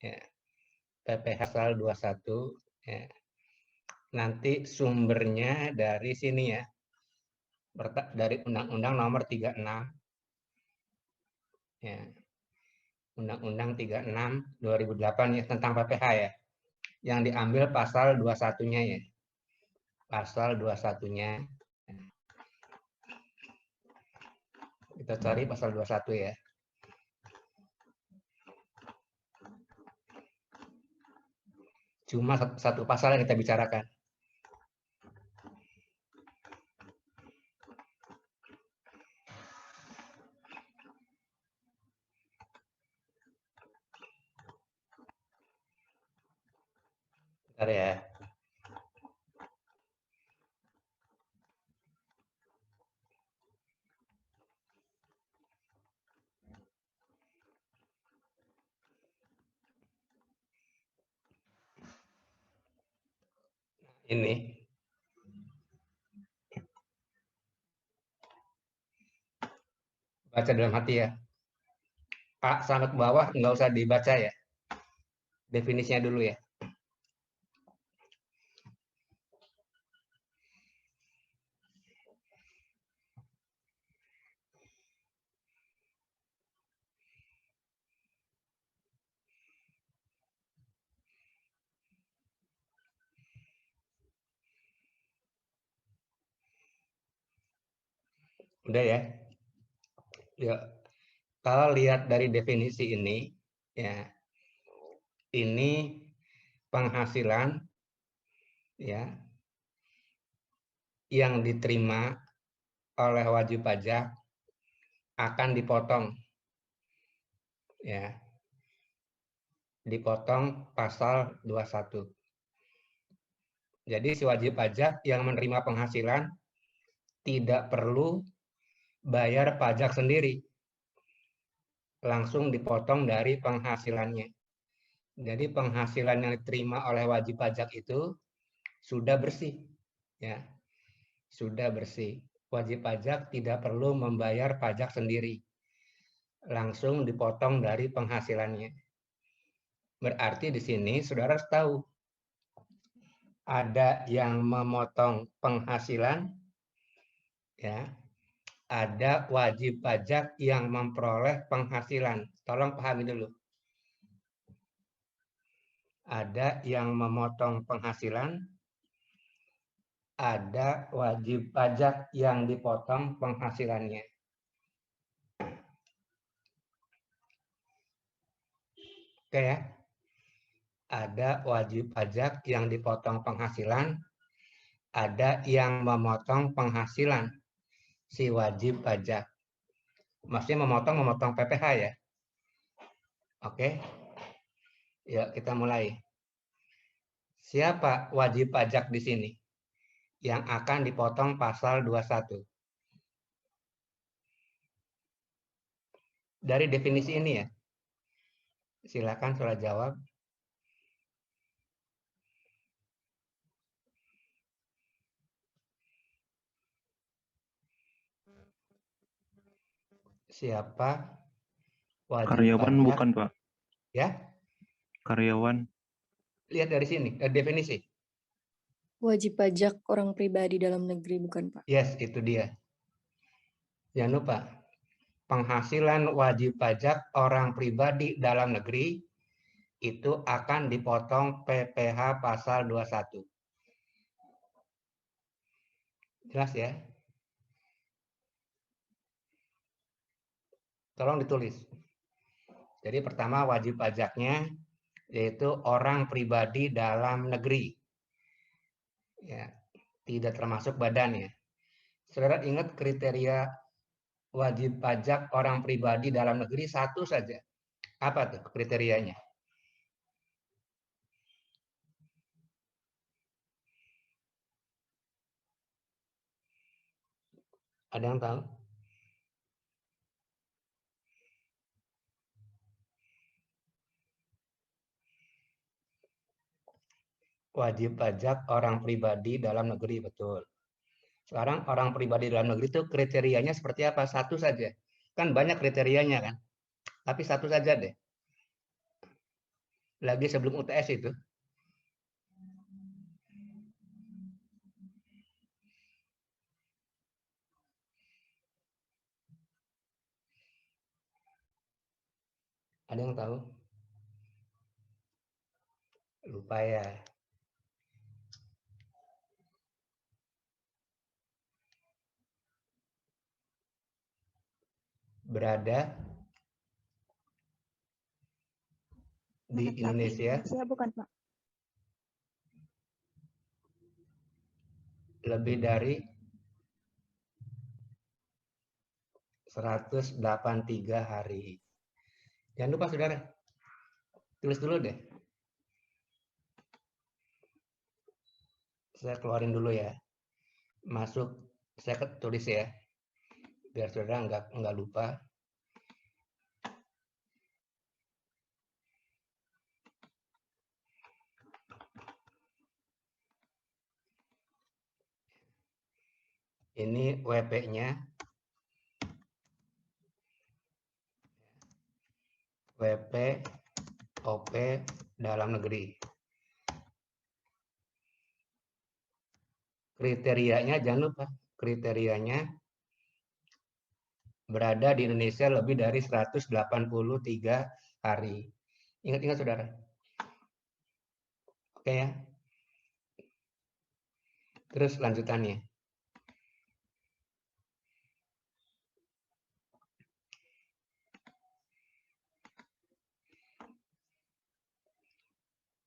ya. PPh pasal 21 ya. Nanti sumbernya dari sini ya. Dari Undang-Undang Nomor 36 ya. Undang-Undang 36 2008 ya tentang PPh ya. Yang diambil pasal 21-nya ya. Pasal 21-nya. Kita cari pasal 21 ya. Cuma satu pasal yang kita bicarakan. Bentar ya. Ini. Baca dalam hati ya. Pak sampai ke bawah nggak usah dibaca ya. Definisinya dulu ya. Udah ya. Ya. Kalau lihat dari definisi ini, ya, ini penghasilan ya yang diterima oleh wajib pajak akan dipotong ya. Dipotong pasal 21. Jadi si wajib pajak yang menerima penghasilan tidak perlu bayar pajak sendiri. Langsung dipotong dari penghasilannya. Jadi penghasilan yang diterima oleh wajib pajak itu sudah bersih. Ya. Sudah bersih. Wajib pajak tidak perlu membayar pajak sendiri. Langsung dipotong dari penghasilannya. Berarti di sini saudara harus tahu ada yang memotong penghasilan ya. Ada wajib pajak yang memperoleh penghasilan. Tolong pahami dulu. Ada yang memotong penghasilan, ada wajib pajak yang dipotong penghasilannya. Oke ya. Ada wajib pajak yang dipotong penghasilan, ada yang memotong penghasilan si wajib pajak. Maksudnya memotong PPh ya. Oke. Ya, kita mulai. Siapa wajib pajak di sini yang akan dipotong pasal 21? Dari definisi ini ya. Silakan saudara jawab. Siapa wajib Karyawan pajak? bukan, Pak? Ya. Karyawan. Lihat dari sini, definisi. Wajib pajak orang pribadi dalam negeri bukan, Pak? Yes, itu dia. Jangan lupa, penghasilan wajib pajak orang pribadi dalam negeri itu akan dipotong PPh pasal 21. Jelas ya? Tolong ditulis. Jadi pertama wajib pajaknya yaitu orang pribadi dalam negeri. Ya, tidak termasuk badannya. Saudara ingat kriteria wajib pajak orang pribadi dalam negeri satu saja. Apa tuh kriterianya? Ada yang tahu? Wajib pajak orang pribadi dalam negeri, betul. Sekarang orang pribadi dalam negeri itu kriterianya seperti apa? Satu saja. Kan banyak kriterianya kan? Tapi satu saja deh. lagi sebelum UTS itu. Ada yang tahu? Lupa ya. Berada di Indonesia bukan, Pak? lebih dari 183 hari. Jangan lupa saudara, tulis dulu deh. Saya keluarin dulu ya. Masuk, saya tulis ya. Biar saudara nggak lupa. Ini WP-nya. WP OP dalam negeri. Kriterianya jangan lupa, kriterianya berada di Indonesia lebih dari 183 hari. Ingat-ingat saudara. Oke ya. Terus lanjutannya.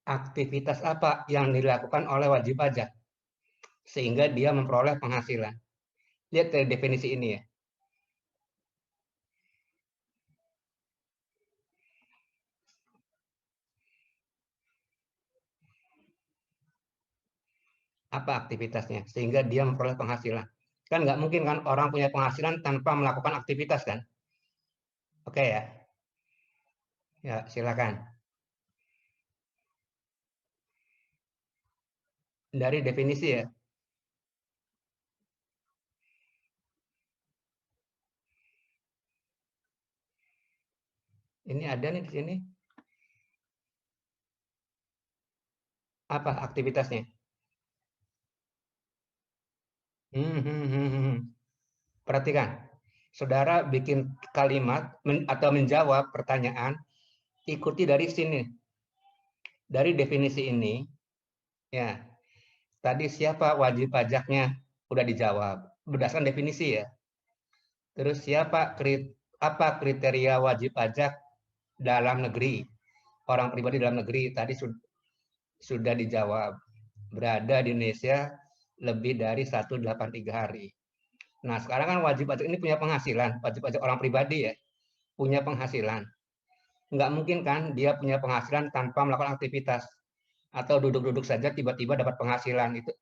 Aktivitas apa yang dilakukan oleh wajib pajak sehingga dia memperoleh penghasilan? Lihat dari definisi ini ya. Apa aktivitasnya sehingga dia memperoleh penghasilan? Kan nggak mungkin kan orang punya penghasilan tanpa melakukan aktivitas kan? Oke ya. Ya, silakan. Dari definisi ya. Ini ada nih di sini. Apa aktivitasnya? Perhatikan, saudara bikin kalimat atau menjawab pertanyaan, ikuti dari sini. Dari definisi ini, ya, tadi siapa wajib pajaknya? Udah dijawab, berdasarkan definisi ya. Terus apa kriteria wajib pajak dalam negeri? Orang pribadi dalam negeri, tadi sudah dijawab. Berada di Indonesia lebih dari 183 hari. Nah, sekarang kan wajib pajak ini punya penghasilan, wajib pajak orang pribadi ya, punya penghasilan. Nggak mungkin kan dia punya penghasilan tanpa melakukan aktivitas. Atau duduk-duduk saja tiba-tiba dapat penghasilan, itu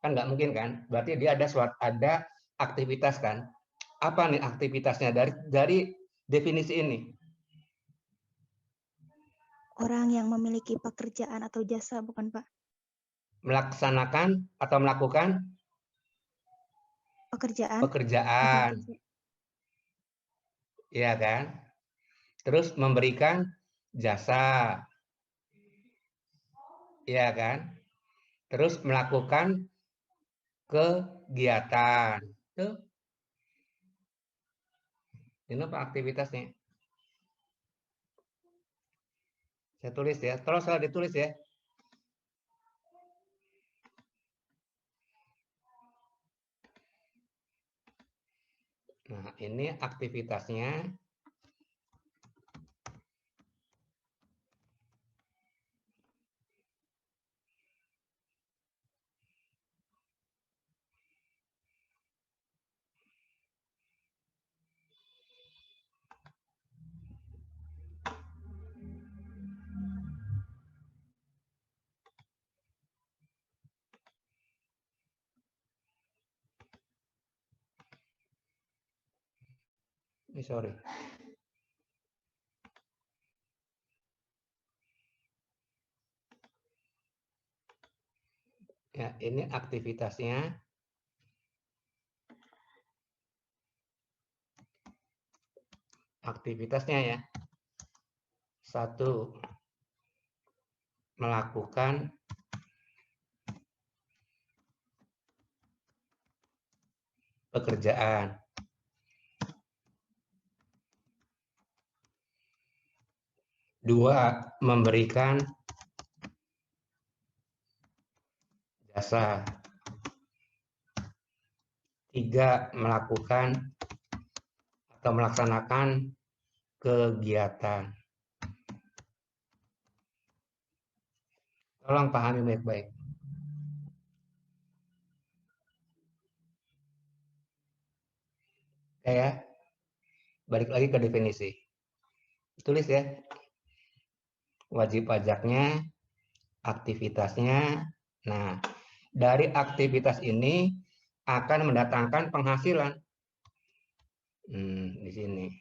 kan nggak mungkin kan. Berarti dia ada aktivitas kan. Apa nih aktivitasnya dari definisi ini? Orang yang memiliki pekerjaan atau jasa, bukan, Pak? Melaksanakan atau melakukan pekerjaan. Iya kan? Terus memberikan jasa. Iya kan? Terus melakukan kegiatan. Tuh. Ini apa aktivitasnya? Saya tulis ya. Tolong saya ditulis ya. Nah, ini aktivitasnya. Sorry. Ya, ini aktivitasnya. Aktivitasnya ya. 1. melakukan pekerjaan. 2, memberikan jasa. 3, melakukan atau melaksanakan kegiatan. Tolong pahami baik-baik. Oke ya, balik lagi ke definisi. Tulis ya, wajib pajaknya, aktivitasnya. Nah, dari aktivitas ini akan mendatangkan penghasilan. Di sini.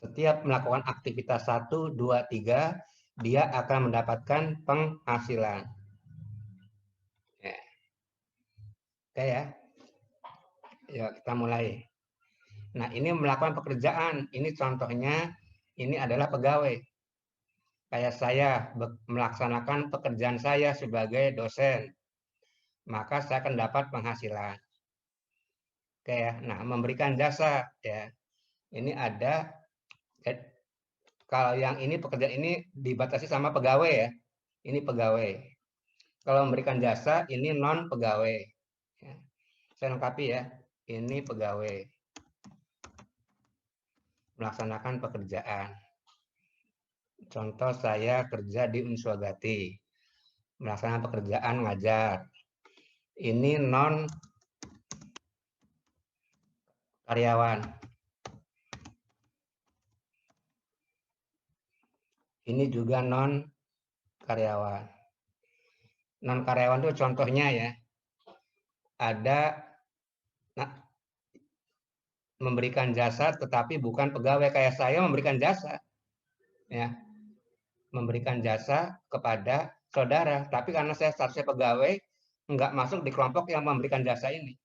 Setiap melakukan aktivitas 1, 2, 3, dia akan mendapatkan penghasilan. Ya. Oke ya. Ya, kita mulai. Nah, ini melakukan pekerjaan. Ini contohnya, ini adalah pegawai. Kayak saya melaksanakan pekerjaan saya sebagai dosen, maka saya akan dapat penghasilan. Oke ya. Nah, memberikan jasa ya. Ini ada, kalau yang ini pekerjaan ini dibatasi sama pegawai ya. Ini pegawai. Kalau memberikan jasa ini non pegawai. Ya. Saya lengkapi ya. Ini pegawai. Melaksanakan pekerjaan. Contoh saya kerja di Unswagati. Melaksanakan pekerjaan ngajar. Ini non karyawan. Ini juga non karyawan. Non karyawan itu contohnya ya. Ada memberikan jasa tetapi bukan pegawai, kayak saya memberikan jasa. Ya. Memberikan jasa kepada saudara, tapi karena saya statusnya pegawai, nggak masuk di kelompok yang memberikan jasa ini.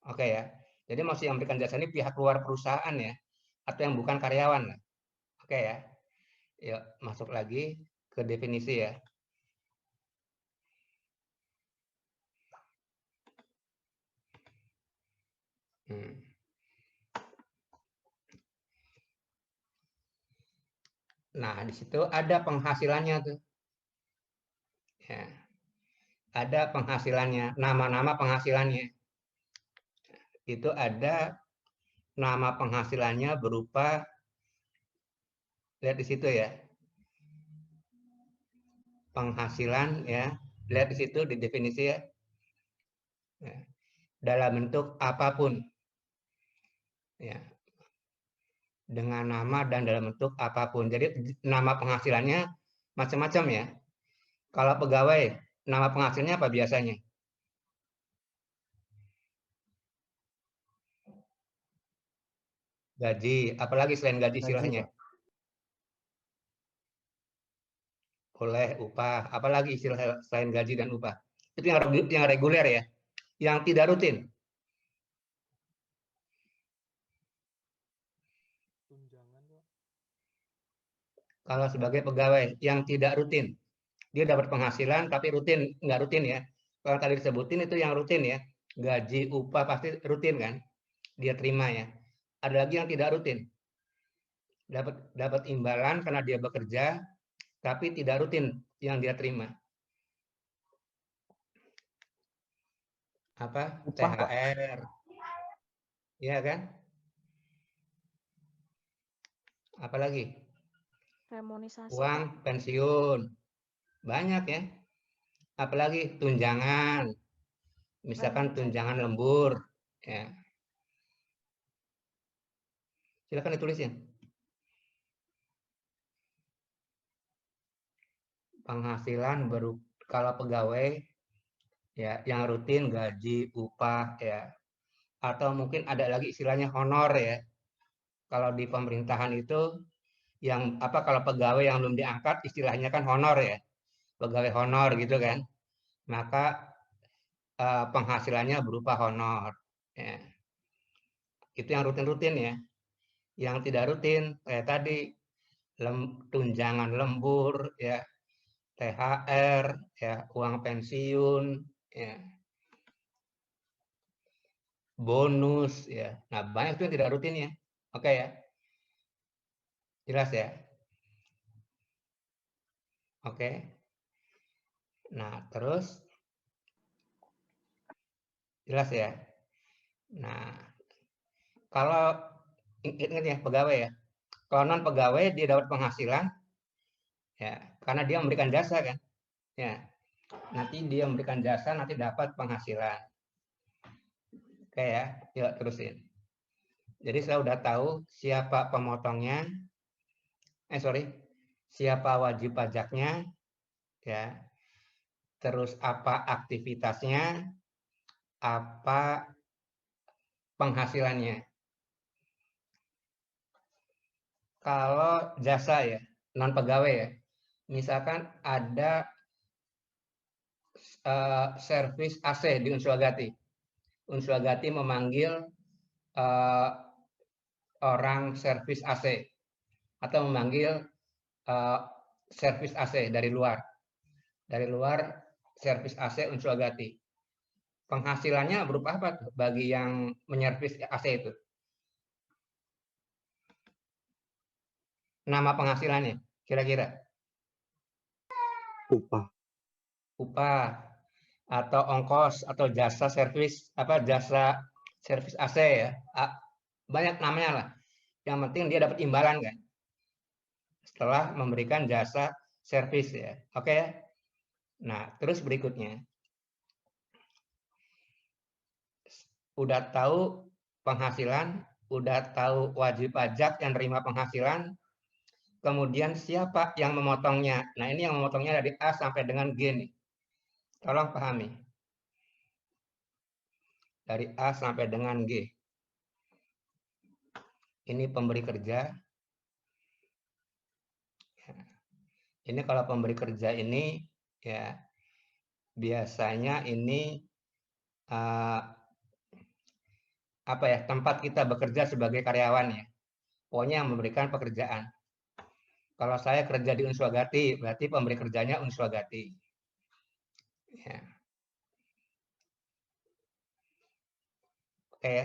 Oke ya. Jadi maksud yang memberikan jasa ini pihak luar perusahaan ya, atau yang bukan karyawan. Oke ya. Yuk, masuk lagi ke definisi ya. Nah, di situ ada penghasilannya tuh. Ya. Ada penghasilannya, nama-nama penghasilannya. Itu ada nama penghasilannya berupa, lihat di situ ya. Penghasilan ya, lihat di situ di definisi ya. Ya. Dalam bentuk apapun. Ya. Dengan nama dan dalam bentuk apapun. Jadi nama penghasilannya macam-macam ya. Kalau pegawai, nama penghasilannya apa biasanya? Gaji, apalagi selain gaji istilahnya? Boleh upah, apalagi istilah selain gaji dan upah? Itu yang reguler ya, yang tidak rutin. Kalau sebagai pegawai yang tidak rutin, dia dapat penghasilan tapi rutin, nggak rutin ya. Kalau tadi disebutin itu yang rutin ya, gaji, upah pasti rutin kan, dia terima ya. Ada lagi yang tidak rutin, dapat imbalan karena dia bekerja, tapi tidak rutin yang dia terima. Apa? Upah, Pak. THR, ya kan? Apalagi? Remunisasi, Uang Pak. pensiun, banyak ya. Apalagi tunjangan, misalkan tunjangan lembur, ya. Silakan ditulisin. Penghasilan baru kalau pegawai ya yang rutin gaji, upah ya. Atau mungkin ada lagi istilahnya honor ya. Kalau di pemerintahan itu yang apa, kalau pegawai yang belum diangkat istilahnya kan honor ya. Pegawai honor gitu kan. Maka penghasilannya berupa honor ya. Itu yang rutin-rutin ya. Yang tidak rutin kayak tadi tunjangan lembur, ya, THR, ya, uang pensiun, ya, bonus, ya. Nah, banyak tuh yang tidak rutin ya. Oke ya, jelas ya. Oke. Nah, terus jelas ya. Nah, kalau ingat ya pegawai ya. Kalau non pegawai dia dapat penghasilan, ya, karena dia memberikan jasa kan. Ya, nanti dia memberikan jasa, nanti dapat penghasilan. Oke ya, yuk terusin. Jadi saya udah tahu siapa pemotongnya, siapa wajib pajaknya, ya. Terus apa aktivitasnya, apa penghasilannya. Kalau jasa ya, non pegawai ya, misalkan ada servis AC di Unswagati. Unswagati memanggil orang servis AC atau memanggil servis AC dari luar servis AC Unswagati. Penghasilannya berupa apa tuh bagi yang menyervis AC itu? Nama penghasilannya kira-kira? Upah atau ongkos atau jasa servis AC ya. Banyak namanya lah. Yang penting dia dapat imbalan kan setelah memberikan jasa servis ya. Oke ya. Nah, terus berikutnya. Udah tahu penghasilan, udah tahu wajib pajak yang terima penghasilan, kemudian siapa yang memotongnya. Nah, ini yang memotongnya dari A sampai dengan G nih. Tolong pahami. Dari A sampai dengan G. Ini pemberi kerja. Ini kalau pemberi kerja ini ya biasanya ini tempat kita bekerja sebagai karyawan ya. Pokoknya yang memberikan pekerjaan. Kalau saya kerja di Unswagati, berarti pemberi kerjanya Unswagati. Ya. Oke.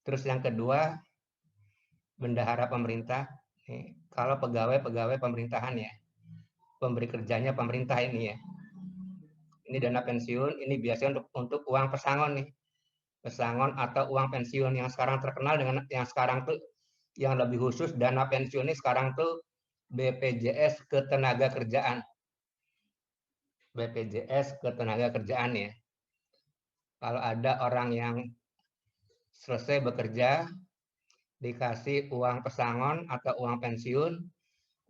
Terus yang kedua, bendahara pemerintah. Nih, kalau pegawai pemerintahan ya, pemberi kerjanya pemerintah ini ya. Ini dana pensiun, ini biasanya untuk uang pesangon nih. Pesangon atau uang pensiun yang sekarang terkenal dengan yang sekarang tuh yang lebih khusus dana pensiun ini sekarang tuh BPJS Ketenagakerjaan. BPJS Ketenagakerjaan ya. Kalau ada orang yang selesai bekerja dikasih uang pesangon atau uang pensiun,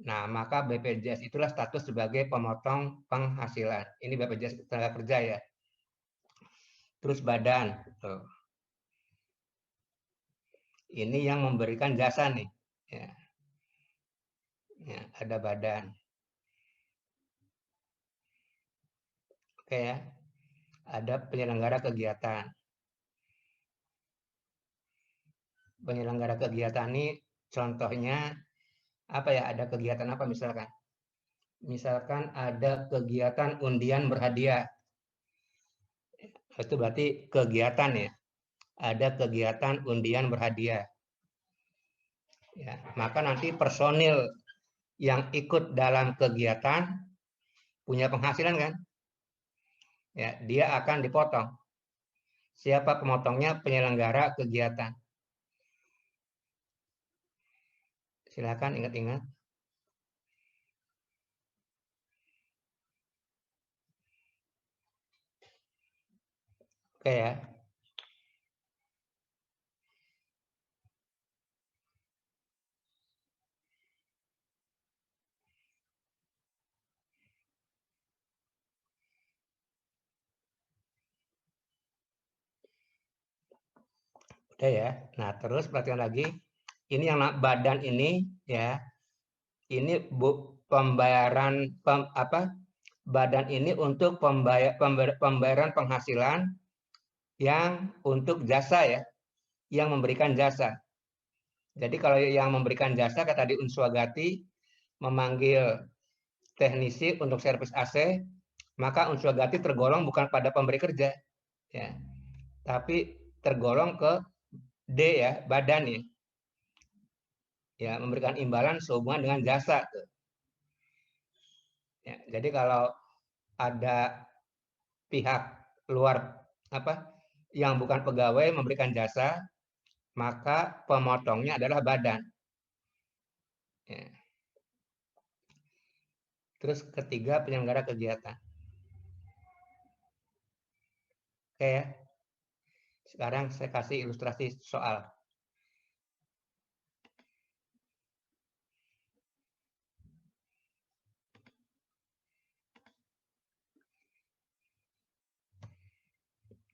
nah maka BPJS itulah status sebagai pemotong penghasilan. Ini BPJS Ketenagakerja ya. Terus badan. Tuh. Ini yang memberikan jasa nih. Ya. Ya, ada badan. Oke ya. Ada penyelenggara kegiatan. Penyelenggara kegiatan ini contohnya apa ya? Ada kegiatan apa misalkan? Misalkan ada kegiatan undian berhadiah. Itu berarti kegiatan ya. Ada kegiatan undian berhadiah. Ya, maka nanti personil yang ikut dalam kegiatan punya penghasilan kan? Ya, dia akan dipotong. Siapa pemotongnya? Penyelenggara kegiatan. Silakan ingat-ingat. Oke ya. Udah ya. Nah, terus perhatikan lagi. Ini yang badan ini ya. Ini pembayaran badan ini untuk pembayaran penghasilan yang untuk jasa ya, yang memberikan jasa. Jadi kalau yang memberikan jasa kayak tadi Unswagati memanggil teknisi untuk servis AC, maka Unswagati tergolong bukan pada pemberi kerja, ya, tapi tergolong ke D ya, badan ya. Ya, memberikan imbalan sehubungan dengan jasa. Ya, jadi kalau ada pihak luar yang bukan pegawai memberikan jasa, maka pemotongnya adalah badan. Ya. Terus ketiga, penyelenggara kegiatan. Oke ya. Sekarang saya kasih ilustrasi soal.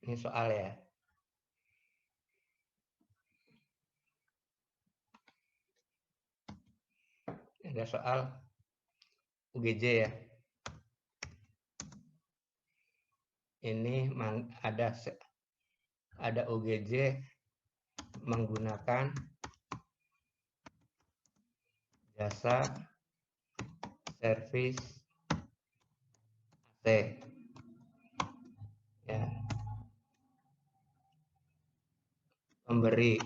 Ini soal ya. Ada soal UGJ ya. Ini ada UGJ menggunakan jasa servis AC. Ya. Pemberi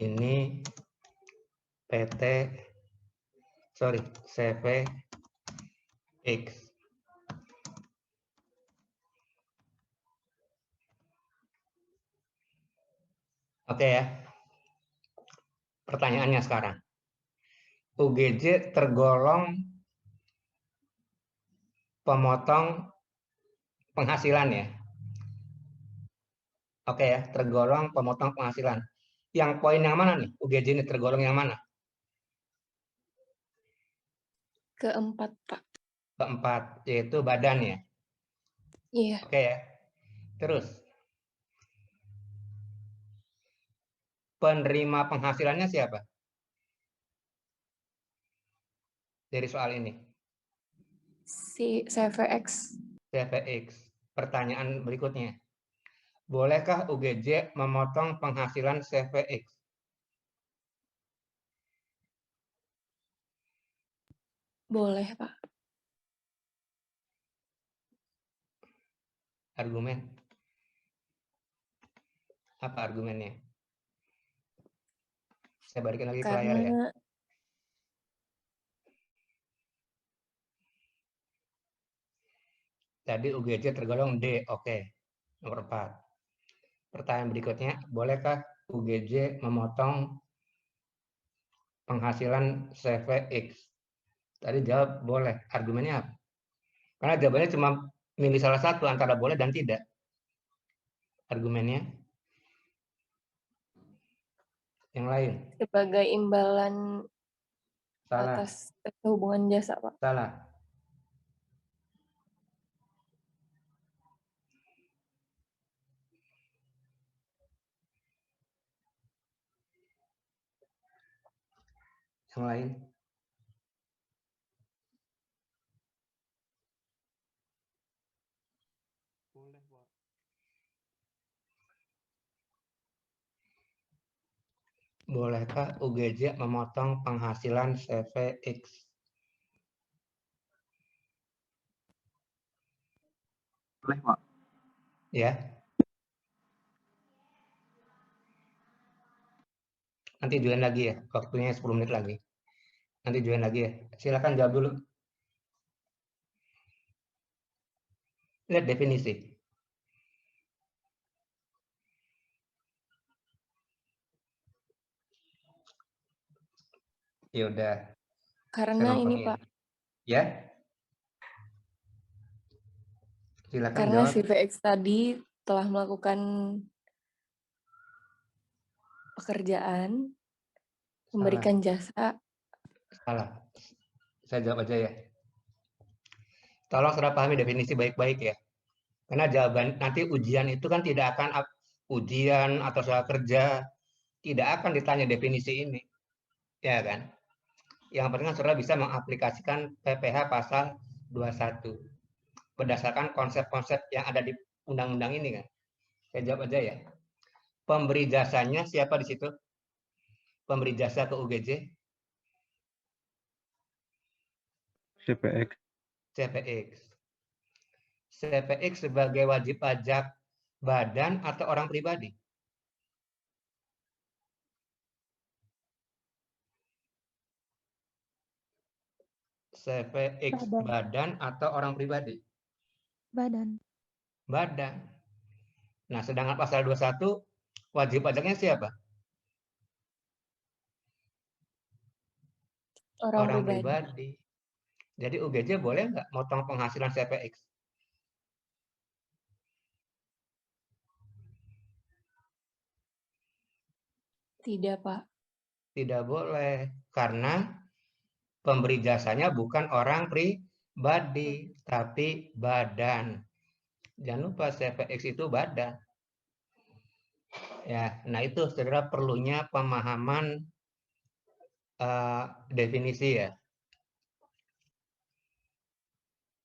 ini CVX. Oke ya. Pertanyaannya sekarang. UGJ tergolong pemotong penghasilan ya. Oke ya, tergolong pemotong penghasilan. Yang poin yang mana nih? UGJ ini tergolong yang mana? Keempat, Pak. Keempat, yaitu badan ya. Iya. Oke ya. Terus, penerima penghasilannya siapa? Dari soal ini. Si CVX. CVX. Pertanyaan berikutnya. Bolehkah UGJ memotong penghasilan CVX? Boleh, Pak. Argumen. Apa argumennya? Saya balikin lagi ke layar ya. Karena Tadi UGJ tergolong D, oke. Nomor 4. Pertanyaan berikutnya, bolehkah UGJ memotong penghasilan CVX? Tadi jawab boleh. Argumennya apa? Karena jawabannya cuma milih salah satu antara boleh dan tidak. Argumennya? Yang lain? sebagai imbalan Salah. atas hubungan jasa, Pak. Salah. Yang lain? Bolehkah UGJ memotong penghasilan CVX? Boleh, Pak. Ya. Nanti join lagi ya. Waktunya 10 menit lagi. Nanti join lagi ya. Silakan jawab dulu. Lihat definisi. Ya udah. Karena ini, Pak. Ya. Silakan Karena jawab. CVX tadi telah melakukan pekerjaan, memberikan jasa. Salah. Saya jawab aja ya. Tolong saudara pahami definisi baik-baik ya. Karena jawaban nanti ujian itu kan tidak akan ujian atau soal kerja tidak akan ditanya definisi ini. Ya kan? Yang penting kan saudara bisa mengaplikasikan PPH pasal 21. berdasarkan konsep-konsep yang ada di undang-undang ini kan. Saya jawab aja ya. Pemberi jasanya siapa di situ? Pemberi jasa ke UGJ? CPX. CPX. CPX sebagai wajib pajak badan atau orang pribadi? CPX Badan. badan atau orang pribadi? Badan. Badan. Nah, sedangkan pasal 21 wajib pajaknya siapa? Orang pribadi. Jadi UGJ boleh nggak motong penghasilan CPX? Tidak, Pak. Tidak boleh, karena pemberi jasanya bukan orang pribadi, tapi badan. Jangan lupa CPX itu badan. Ya, nah itu saudara perlunya pemahaman definisi ya.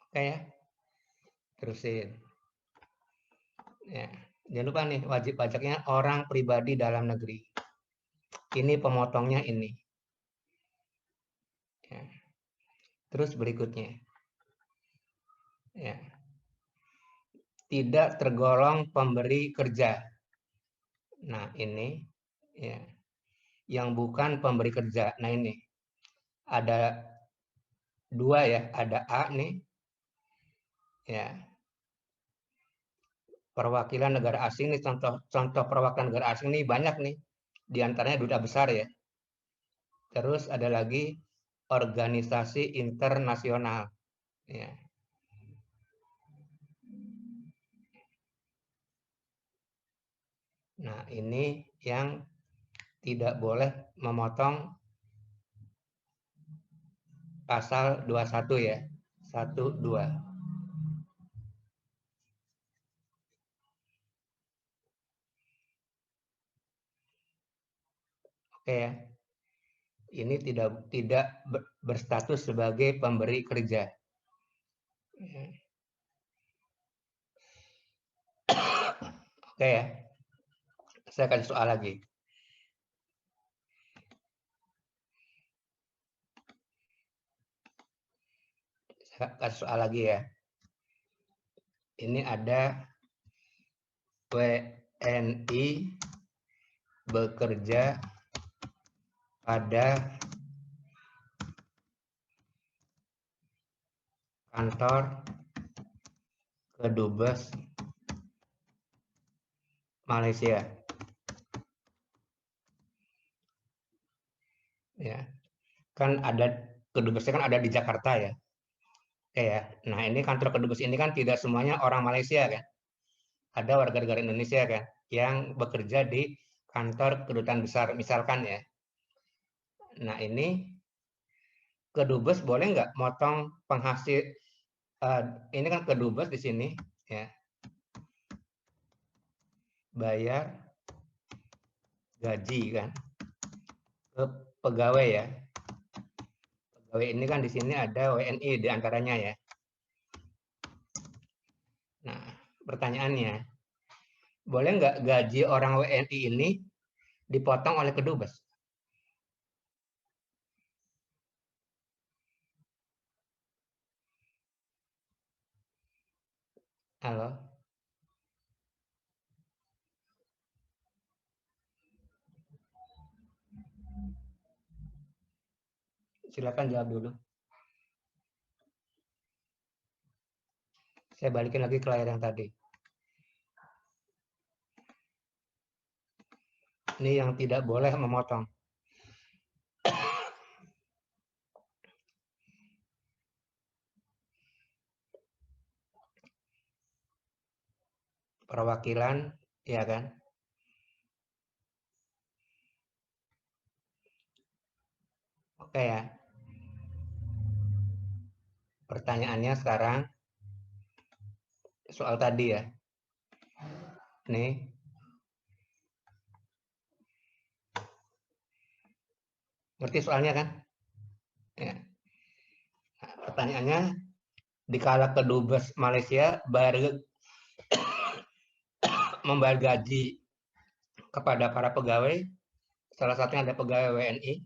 Oke ya, terusin. Ya, jangan lupa nih wajib pajaknya orang pribadi dalam negeri. Ini pemotongnya ini. Ya. Terus berikutnya, ya, tidak tergolong pemberi kerja. Nah ini, ya, yang bukan pemberi kerja. Nah ini ada dua ya, ada A nih, ya, perwakilan negara asing nih, contoh perwakilan negara asing nih banyak nih, diantaranya duta besar ya. Terus ada lagi organisasi internasional, ya. Nah ini yang tidak boleh memotong pasal 21 ya, 1, 2. Oke ya. Ini tidak berstatus sebagai pemberi kerja. Oke ya. Saya kasih soal lagi. Saya kasih soal lagi ya. Ini ada WNI bekerja pada kantor Kedubes Malaysia. Ya. Kan ada kedubesnya kan ada di Jakarta ya. Oke ya. Nah, ini kantor kedubes ini kan tidak semuanya orang Malaysia kan. Ada warga negara Indonesia kan yang bekerja di kantor kedutaan besar misalkan ya. Nah, ini kedubes boleh nggak motong penghasil ini kan kedubes di sini ya. Bayar gaji kan ke pegawai ya. Pegawai ini kan di sini ada WNI di antaranya ya. Nah, pertanyaannya, boleh nggak gaji orang WNI ini dipotong oleh kedubes? Halo? Silakan jawab dulu. Saya balikin lagi ke layar yang tadi. Ini yang tidak boleh memotong. Perwakilan, ya kan? Oke ya. Pertanyaannya sekarang, soal tadi ya. Nih. Ngerti soalnya kan? Ya. Nah, pertanyaannya, dikala Kedubes Malaysia baru membayar gaji kepada para pegawai, salah satunya ada pegawai WNI,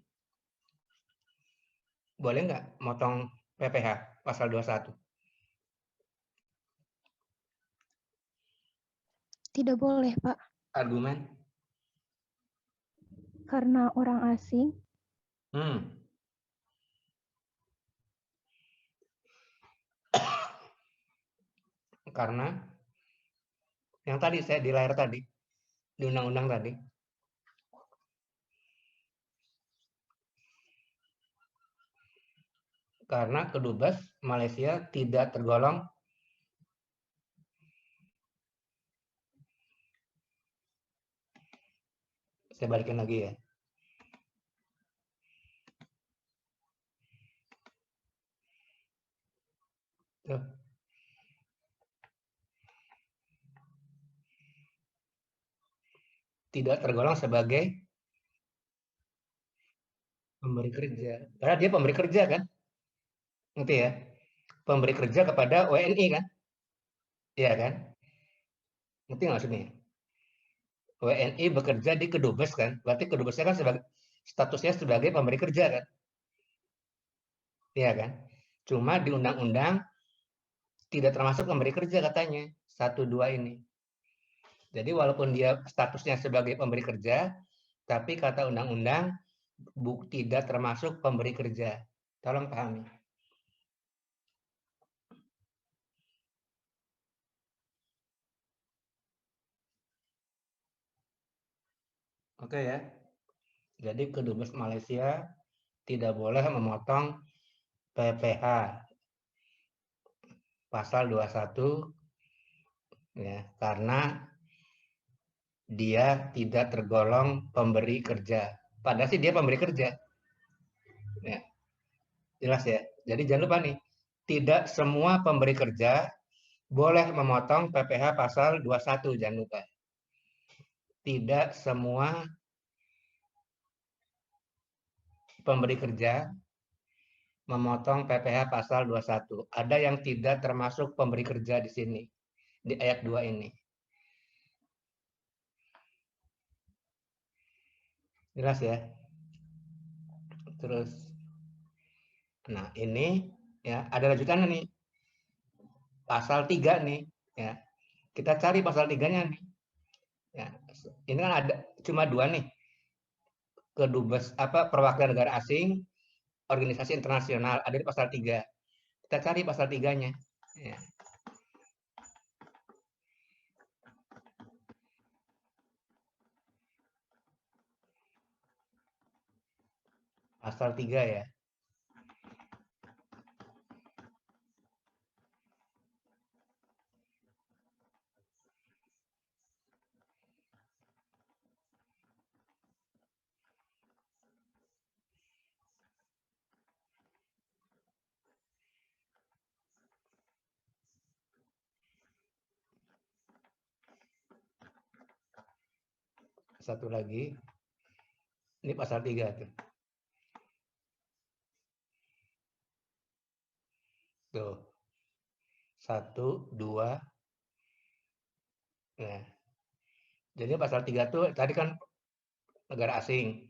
boleh nggak motong PPh pasal 21? Tidak boleh, Pak. Argumen? Karena orang asing. Karena yang tadi saya di layar tadi, di undang-undang tadi. Karena Kedubes Malaysia tidak tergolong saya balikin lagi ya. Tuh. Tidak tergolong sebagai pemberi kerja. Karena dia pemberi kerja kan? Ngerti ya? Pemberi kerja kepada WNI kan? Iya kan? Ngerti nggak maksudnya? WNI bekerja di Kedubes kan? Berarti Kedubesnya kan sebagai statusnya sebagai pemberi kerja kan? Iya kan? Cuma di undang-undang tidak termasuk pemberi kerja katanya. 1, 2 ini. Jadi walaupun dia statusnya sebagai pemberi kerja, tapi kata undang-undang tidak termasuk pemberi kerja. Tolong pahami. Oke ya. Jadi Kedubes Malaysia tidak boleh memotong PPh pasal 21 ya, karena dia tidak tergolong pemberi kerja. Padahal sih dia pemberi kerja. Ya, jelas ya. Jadi jangan lupa nih, tidak semua pemberi kerja boleh memotong PPh pasal 21, jangan lupa. Tidak semua pemberi kerja memotong PPh pasal 21. Ada yang tidak termasuk pemberi kerja di sini, di ayat 2 ini. Jelas ya? Terus, nah ini ya ada lanjutannya nih. Pasal 3 nih, ya. Kita cari pasal 3-nya nih. Ya, ini kan ada cuma 2 nih. Kedubes perwakilan negara asing, organisasi internasional, ada di pasal 3. Kita cari pasal 3-nya. Ya. Pasal 3 ya. Satu lagi. Ini pasal 3 tuh. Tuh. 1, 2. Ya. Jadi pasal 3 tuh tadi kan negara asing,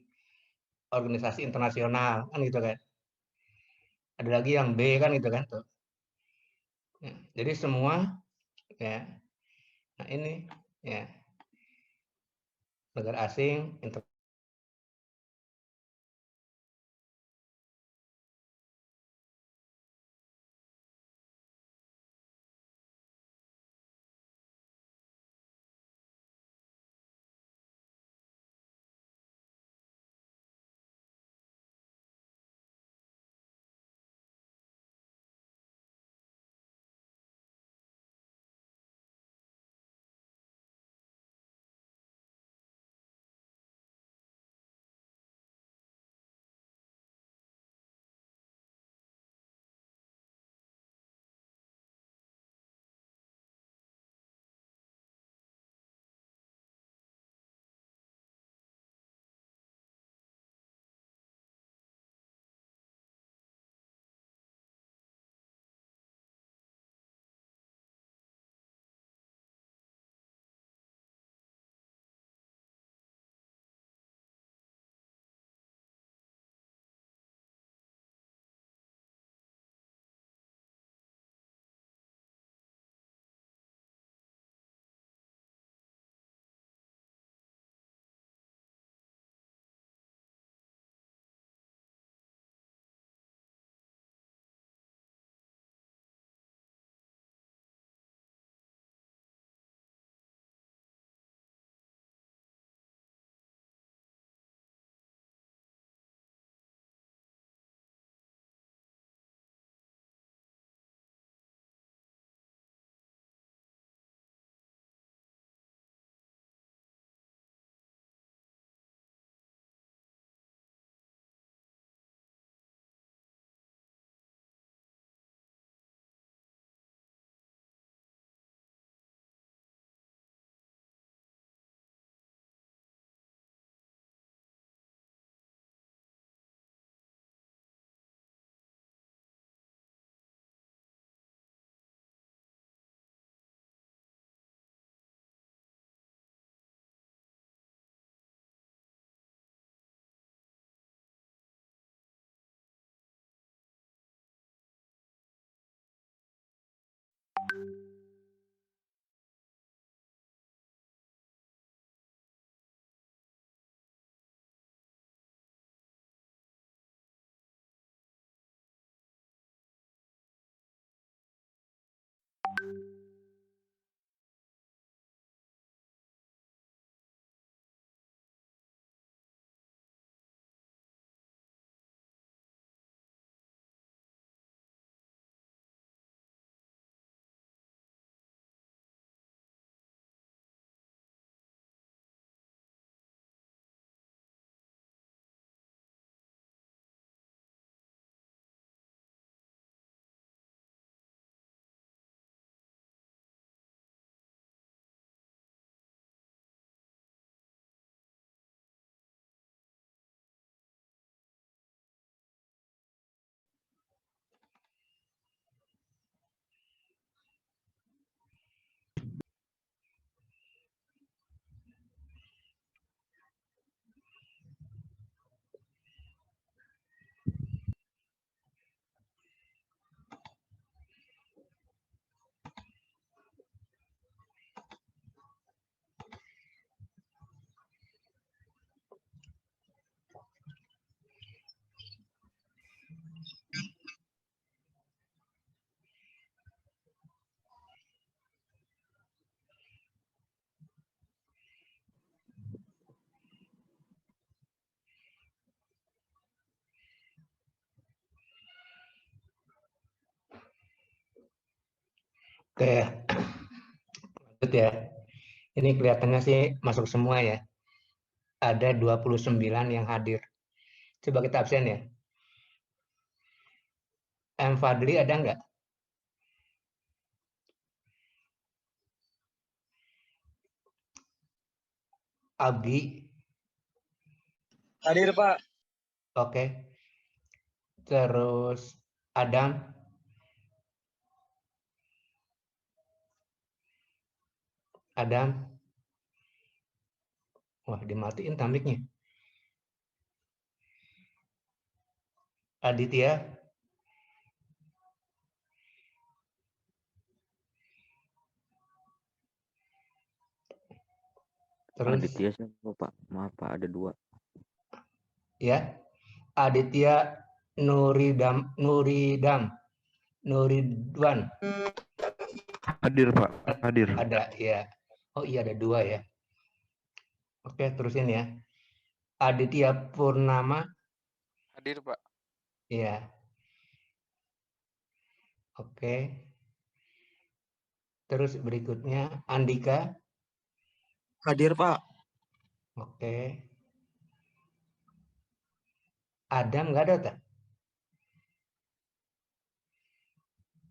organisasi internasional, kan gitu kan. Ada lagi yang B kan gitu kan tuh. Ya. Jadi semua ya. Nah, ini ya. Negara asing, Oke, lanjut ya. Ini kelihatannya sih masuk semua ya. Ada 29 yang hadir. Coba kita absen ya. M. Fadli ada nggak? Abi, Hadir, Pak. oke. Terus Adam, Adam. Wah, dimatiin tamiknya. Aditya, terus Aditya siapa Pak? Maaf Pak, ada 2. ya. Aditya Nuridwan. Hadir, Pak. Hadir. Ada ya. Oh iya ada 2 ya. Oke, terusin ya. Aditya Purnama. Hadir, Pak. Ya. Oke. Terus berikutnya Andika. Hadir, Pak. Oke. Adam nggak ada tak?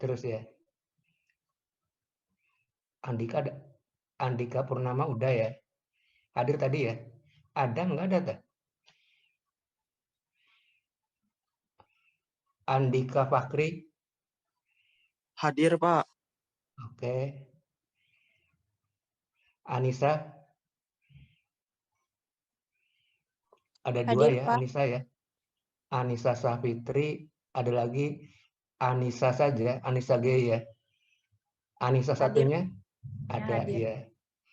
Terus ya. Andika Purnama udah ya. Hadir tadi ya. Adam nggak ada tak? Andika Fakri. Hadir, Pak. Oke. Anissa. Ada 2 Hadir, ya, Pak. Anissa ya. Anissa Safitri, ada lagi Anissa saja, Anissa G ya. Anissa Hadir. satunya ada hadir. ya.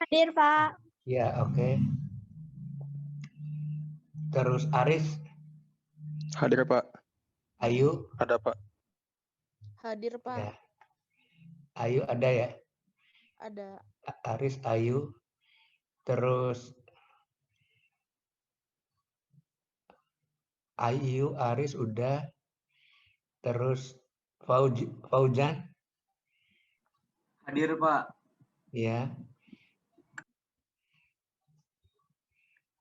Hadir, Pak. Ya, oke. Terus Aris, Hadir, Pak. Ayu, Ada, Pak. Hadir, Pak. ya. Ayu ada ya. Ada. Aris, Ayu. Terus Ayu, Aris udah. Terus Faujan, Hadir, Pak. ya.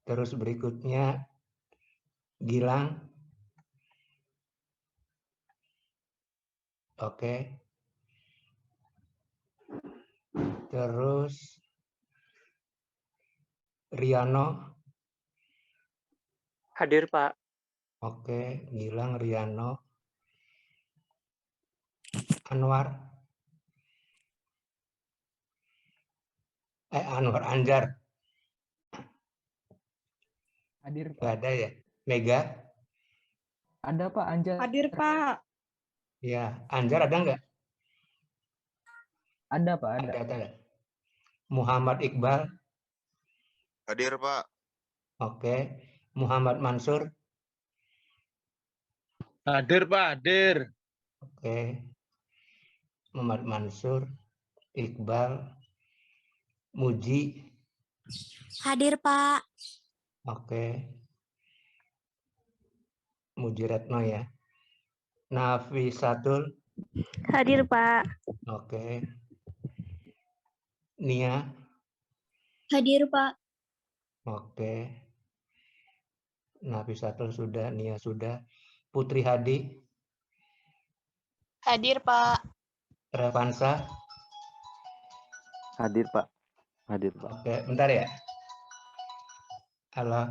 Terus berikutnya Gilang. Oke. Terus Riano. Hadir, Pak. Oke, Gilang, Riano. Anwar. Anwar Anjar. Hadir, Nggak Pak. ada ya. Mega. Ada, Pak, Anjar. Hadir, Pak. Ya, Anjar ada nggak? Ada, Pak, ada. Ada. Muhammad Iqbal. Hadir, Pak. Oke. Muhammad Mansur. Hadir, Pak. Hadir. Oke. Muhammad Mansur. Iqbal. Muji. Hadir, Pak. Oke. Muji Retno ya. Nafisatul. Hadir, Pak. Oke. Nia. Hadir, Pak. Oke. Nafisatul sudah. Nia sudah. Putri Hadi. Hadir, Pak. Revansa. Hadir Pak. Hadir Pak. Oke, bentar ya. Halo.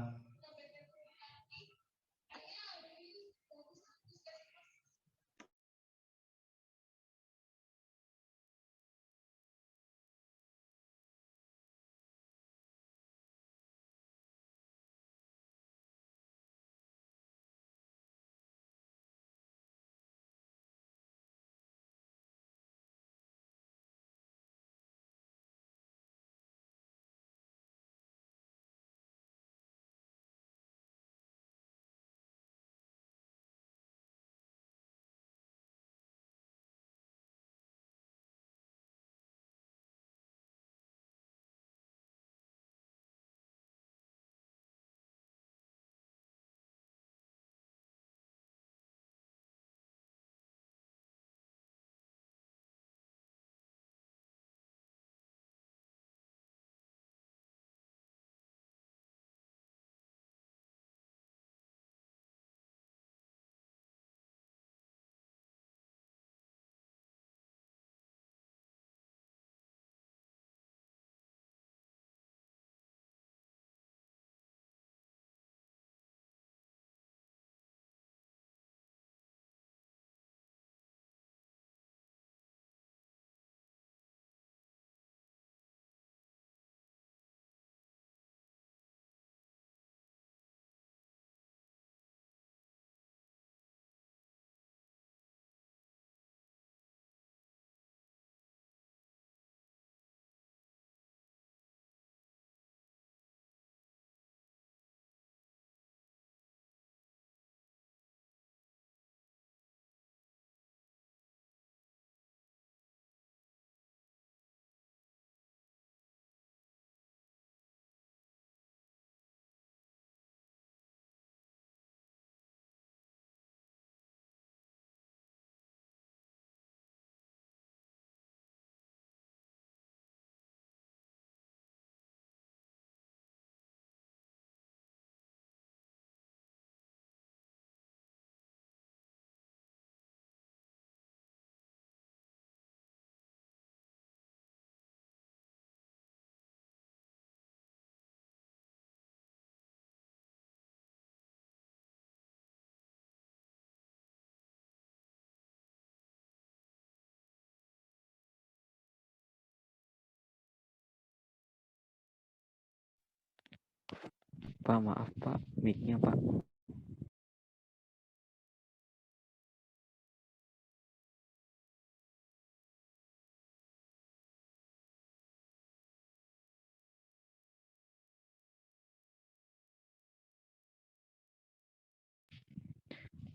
Pak, maaf Pak, mic-nya Pak.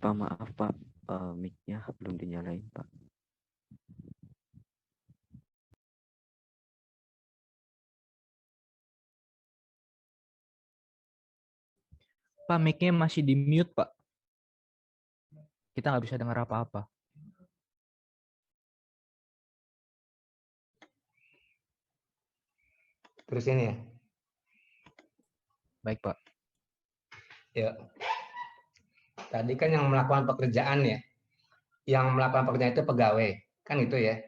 Pak, maaf Pak, mic-nya belum dinyalain Pak. Pak, mic-nya masih di mute, Pak. Kita nggak bisa dengar apa-apa. Terus ini ya. Baik, Pak. Ya. Tadi kan yang melakukan pekerjaan ya. Yang melakukan pekerjaan itu pegawai, kan itu ya.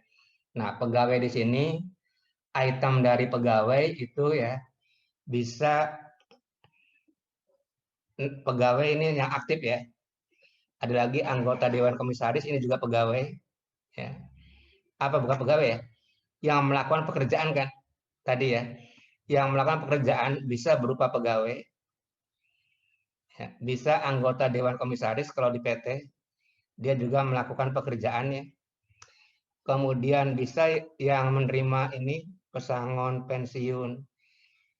Nah, pegawai di sini item dari pegawai itu ya bisa pegawai ini yang aktif ya. Ada lagi anggota Dewan Komisaris, ini juga pegawai. Ya. Apa bukan pegawai ya? Yang melakukan pekerjaan kan tadi ya. Yang melakukan pekerjaan bisa berupa pegawai. Ya. Bisa anggota Dewan Komisaris kalau di PT. Dia juga melakukan pekerjaannya. Kemudian bisa yang menerima ini pesangon pensiun.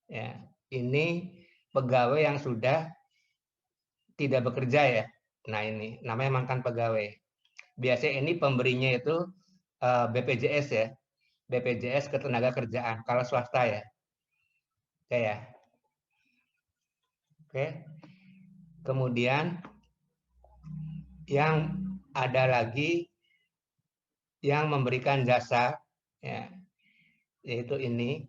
Ya, ini pegawai yang sudah tidak bekerja ya. Nah ini namanya mantan pegawai. Biasanya ini pemberinya itu BPJS ya, BPJS Ketenagakerjaan kalau swasta ya. Oke ya. Oke. Kemudian yang ada lagi yang memberikan jasa ya, yaitu ini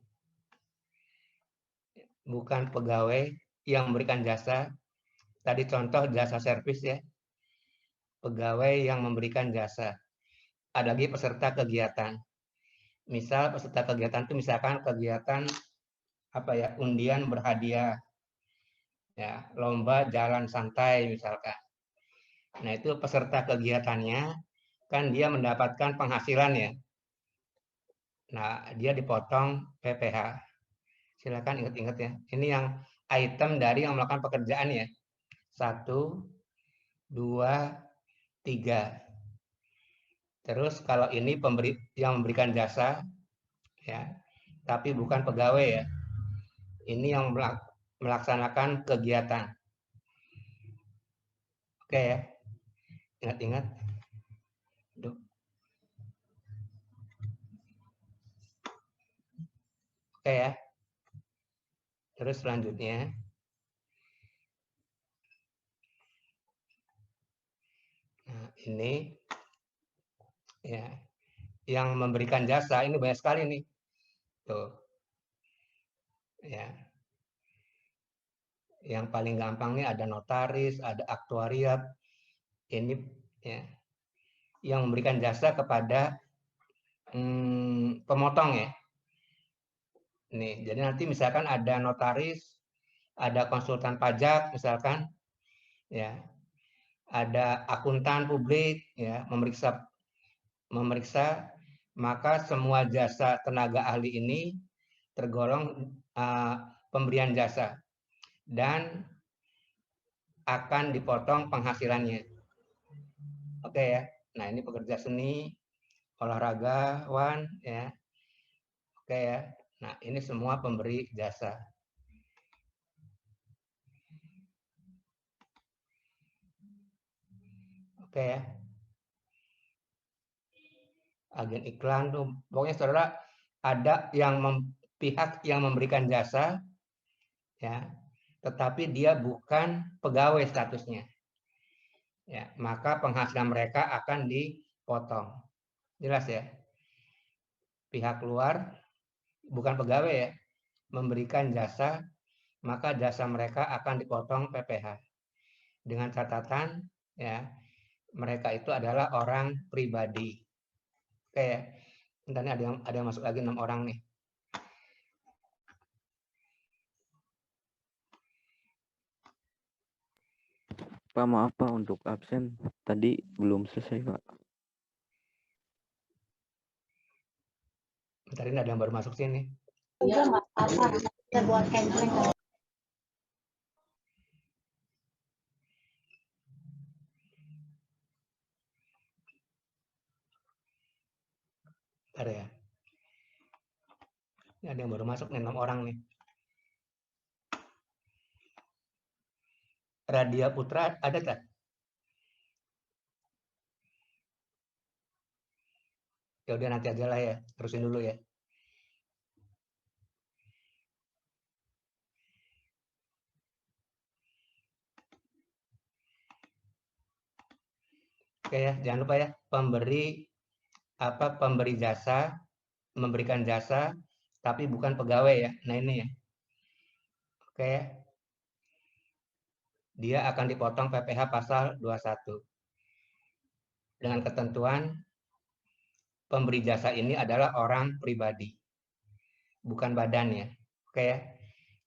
bukan pegawai yang memberikan jasa. Tadi contoh jasa servis ya, pegawai yang memberikan jasa. Ada lagi peserta kegiatan. Misal peserta kegiatan itu misalkan kegiatan apa ya, undian berhadiah, ya lomba jalan santai misalkan. Nah itu peserta kegiatannya kan dia mendapatkan penghasilan ya. Nah dia dipotong PPh. Silakan ingat-ingat ya. Ini yang item dari yang melakukan pekerjaan ya. 1, 2, 3. Terus kalau ini pemberi yang memberikan jasa ya, tapi bukan pegawai ya. Ini yang melaksanakan kegiatan. Oke ya. Ingat-ingat. Oke ya. Terus selanjutnya nah, ini ya, yang memberikan jasa ini banyak sekali nih. Tuh. Ya. Yang paling gampang nih ada notaris, ada aktuariat. Ini ya, yang memberikan jasa kepada pemotong ya. Nih, jadi nanti misalkan ada notaris, ada konsultan pajak misalkan, ya, ada akuntan publik, ya, memeriksa, maka semua jasa tenaga ahli ini tergolong pemberian jasa dan akan dipotong penghasilannya. Oke ya. Nah ini pekerja seni, olahragawan, ya. Oke ya. Nah ini semua pemberi jasa. Oke ya. Agen iklan tuh, pokoknya saudara ada yang pihak yang memberikan jasa, ya, tetapi dia bukan pegawai statusnya, ya, maka penghasilan mereka akan dipotong. Jelas ya? Pihak luar bukan pegawai ya, memberikan jasa, maka jasa mereka akan dipotong PPh. Dengan catatan, ya, mereka itu adalah orang pribadi. Oke ya. Bentar nih ada yang masuk lagi 6 orang nih. Pak, maaf Pak untuk absen. Tadi belum selesai Pak. Bentar ini ada yang baru masuk sini. Ada ya. Ini ada yang baru masuk nih, 6 orang nih. Radia Putra ada tak? Ya udah nanti aja lah ya, terusin dulu ya. Oke ya, jangan lupa ya, pemberi jasa, memberikan jasa tapi bukan pegawai ya. Nah ini ya. Oke ya. Dia akan dipotong PPh pasal 21. Dengan ketentuan pemberi jasa ini adalah orang pribadi, bukan badan ya. Oke ya.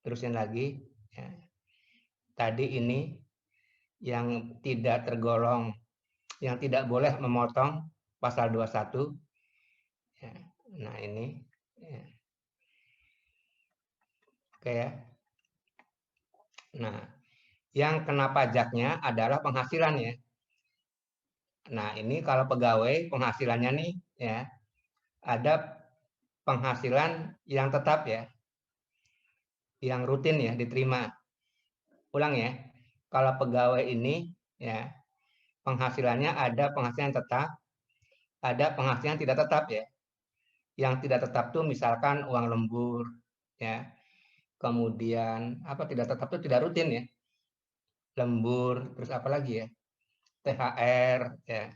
Terusin lagi ya. Tadi ini yang tidak tergolong, yang tidak boleh memotong pasal 21 ya. Nah ini ya. Oke ya. Nah, yang kena pajaknya adalah penghasilan ya. Nah, ini kalau pegawai penghasilannya nih ya, ada penghasilan yang tetap ya, yang rutin ya diterima. Ulang ya, kalau pegawai ini ya, penghasilannya ada penghasilan tetap, ada penghasilan tidak tetap ya. Yang tidak tetap tuh misalkan uang lembur ya, kemudian apa tidak tetap tuh tidak rutin ya, lembur, terus apa lagi ya, THR ya,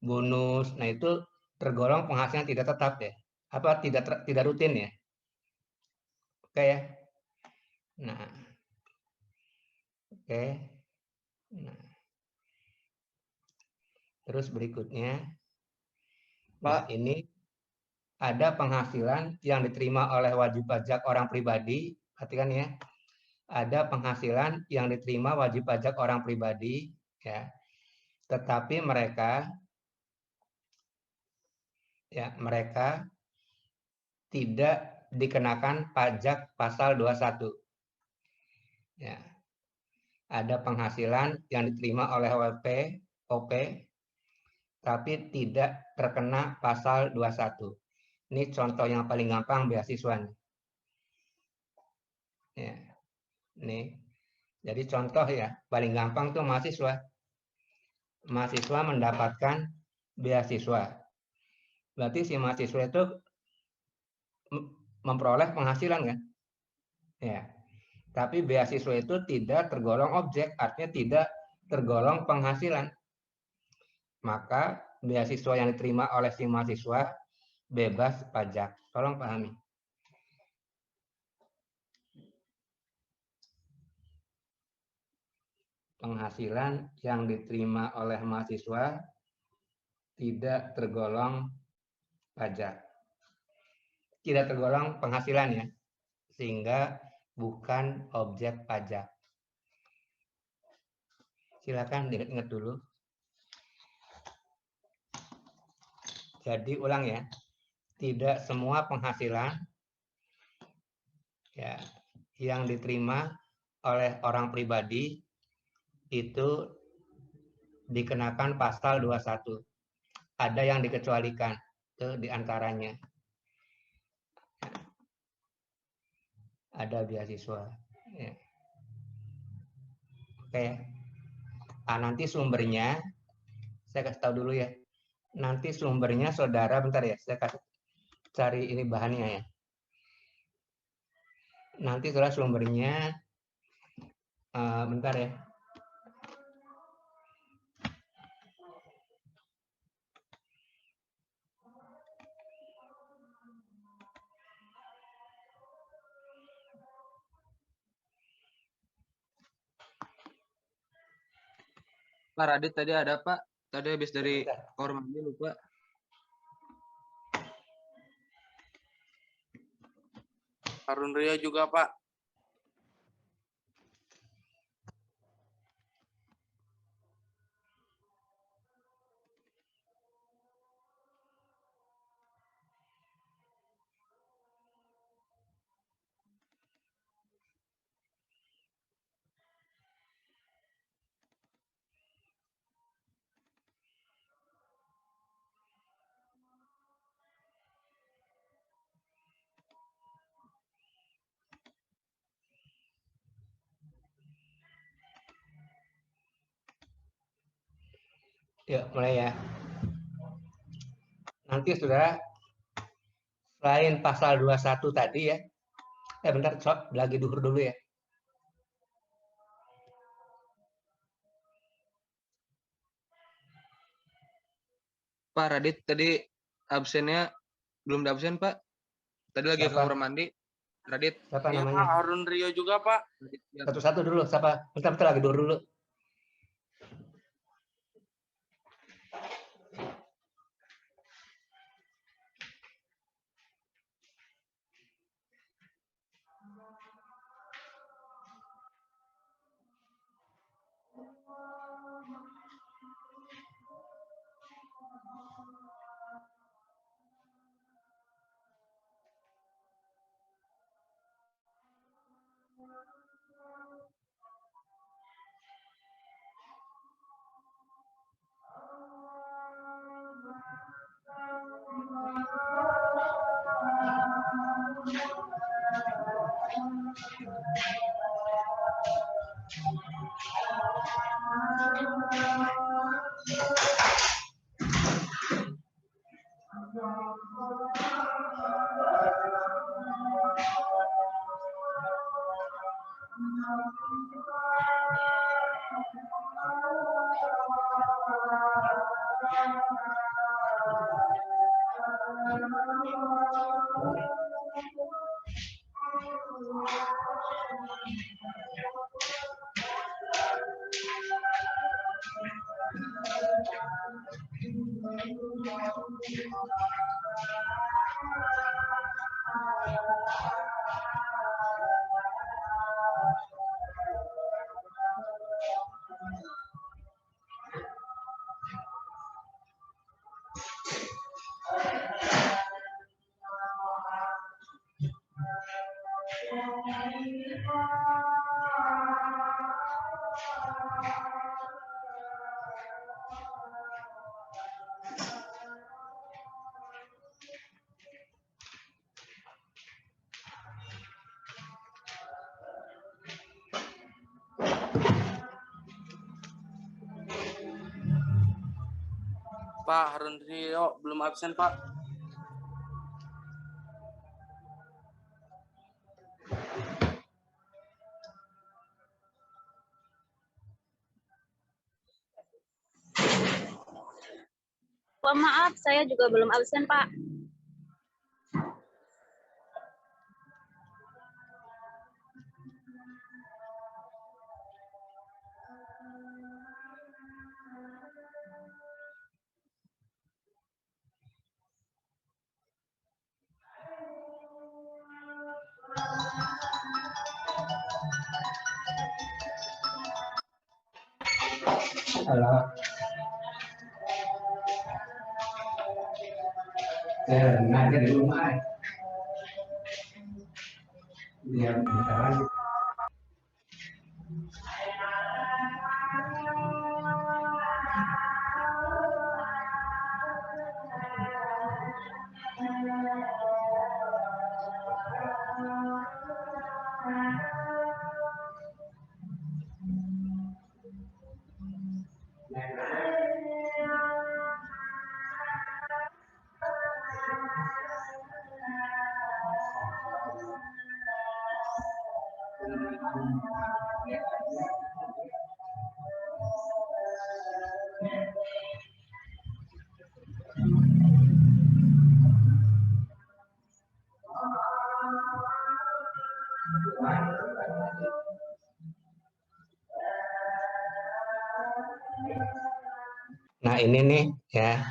bonus. Nah itu tergolong penghasilan tidak tetap ya, apa tidak rutin ya. Oke ya. Nah, oke. Nah, terus berikutnya, nah ini ada penghasilan yang diterima oleh wajib pajak orang pribadi. Perhatikan ya, ada penghasilan yang diterima wajib pajak orang pribadi, ya. Tetapi mereka tidak dikenakan pajak pasal 21. Ya. Ada penghasilan yang diterima oleh OP, tapi tidak terkena pasal 21. Ini contoh yang paling gampang beasiswa. Ya. Nih. Jadi contoh ya, paling gampang tuh mahasiswa. Mahasiswa mendapatkan beasiswa. Berarti si mahasiswa itu memperoleh penghasilan kan? Ya. Tapi beasiswa itu tidak tergolong objek, artinya tidak tergolong penghasilan. Maka beasiswa yang diterima oleh si mahasiswa bebas pajak. Tolong pahami. Penghasilan yang diterima oleh mahasiswa tidak tergolong pajak. Tidak tergolong penghasilan ya. Sehingga bukan objek pajak. Silakan diingat dulu. Jadi ulang ya. Tidak semua penghasilan ya yang diterima oleh orang pribadi itu dikenakan pasal 21. Ada yang dikecualikan, itu diantaranya. Ada beasiswa. Ya. Oke. Nanti sumbernya, saya kasih tahu dulu ya. Nanti sumbernya saudara, bentar ya, saya kasih cari ini bahannya ya. Nanti setelah sumbernya, bentar ya. Pak Radit tadi ada Pak. Tadi habis dari kamar mandi lupa. Harun Ria juga, Pak. Yuk, mulai ya. Nanti saudara, selain pasal 21 tadi ya, bentar, lagi duhur dulu ya. Pak Radit tadi absennya belum absen Pak. Tadi lagi ke Siapa? kamar mandi. Radit. Siapa Iya namanya? Pak, Harun Rio juga Pak. Satu-satu dulu, siapa? Bentar, lagi duhur dulu. Pak, Harun Rio belum absen Pak. Pak, maaf, saya juga belum absen, Pak. Halo. Saya ngajar di rumah. Ya, bentar lagi. Nah ini nih ya,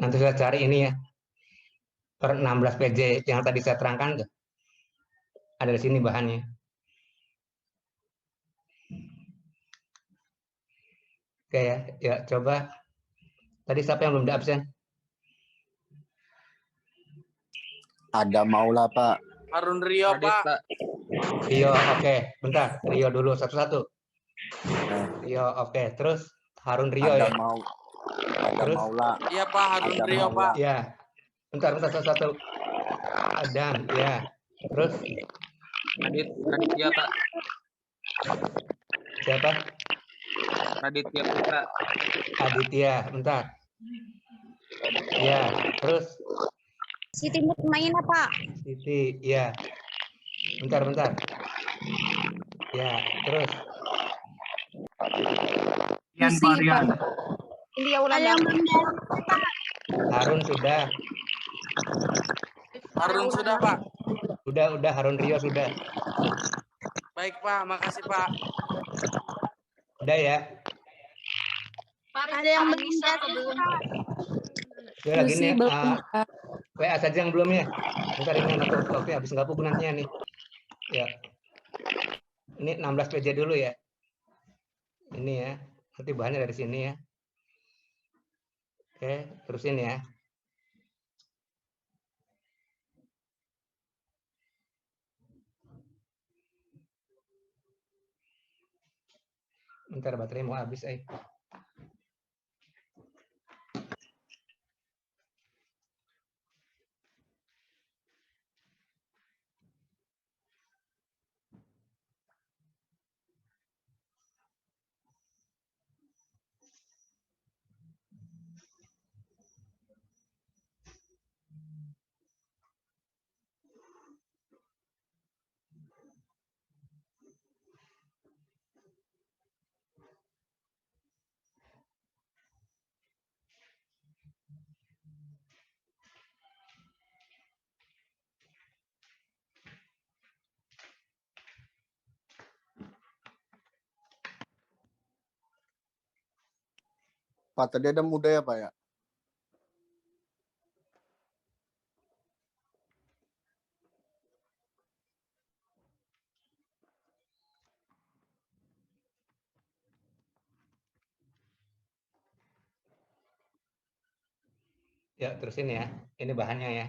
nanti saya cari ini ya, per 16 PJ yang tadi saya terangkan tuh. Ada di sini bahannya. Oke ya coba. Tadi siapa yang belum di absen? Ada Maula Pak. Harun Rio Radit, Pak. Pak. Rio, oke. Bentar, Rio dulu satu-satu. Rio, oke. Terus Harun Rio Ada ya. ada Terus? Maula. Iya Pak, Harun Ada Rio Maula. Pak. Ya. Bentar satu-satu. Adam, ya. Terus Radit ya Pak. siapa? Raditya Putra. Aditya, bentar. Ya, terus Siti Mutmainah, Pak. Siti, ya. Bentar. Ya, terus Susi, Pak. India Ulada. Harun sudah. Harun sudah, Pak. Udah Harun Rio sudah. Baik, Pak. Makasih, Pak. Udah ya. Ada yang belum. Udah lagi Susi nih. belum, Pak. WA saja yang belum ya. Bentar ini oke habis nggak pupuk nantinya nih. Ya. Ini 16 PJ dulu ya. Ini ya. Nanti bahannya dari sini ya. Oke, terusin ya. Bentar baterai mau habis, Pak, tadi ada muda ya, Pak ya? Ya, terusin ya. Ini bahannya ya.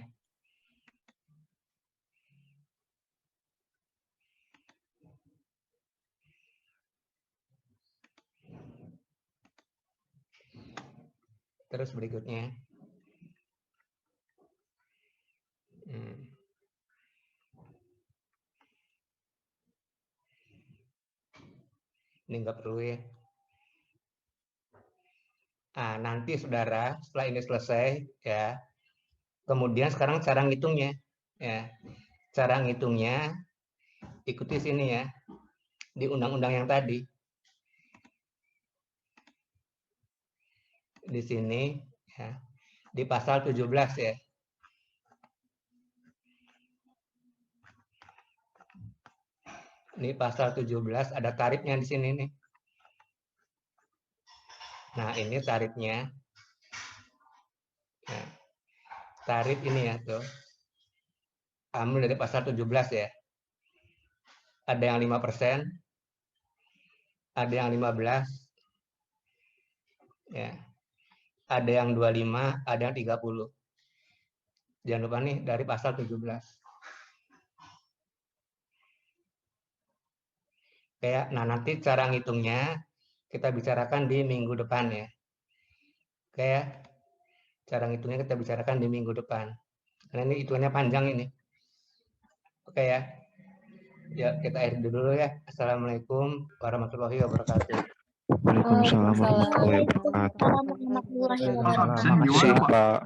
Terus berikutnya. Ini enggak perlu ya. Nah, nanti saudara, setelah ini selesai ya. Kemudian sekarang cara ngitungnya ya. Cara ngitungnya ikuti sini ya. Di undang-undang yang tadi. Di sini ya. Di pasal 17 ya. Ini pasal 17 ada tarifnya di sini nih. Nah, ini tarifnya. Nah, tarif ini ya tuh. Ambil dari pasal 17 ya. Ada yang 5%, ada yang 15, ya. Ada yang 25, ada yang 30. Jangan lupa nih dari pasal 17. Kayak, nah nanti cara ngitungnya kita bicarakan di minggu depan ya. Kayak cara ngitungnya kita bicarakan di minggu depan. Karena ini hitungannya panjang ini. Oke ya. Ya, kita akhiri dulu ya. Assalamualaikum warahmatullahi wabarakatuh. Waalaikumsalam warahmatullahi wabarakatuh. Warahmatullahi wabarakatuh. Makasih, Pak.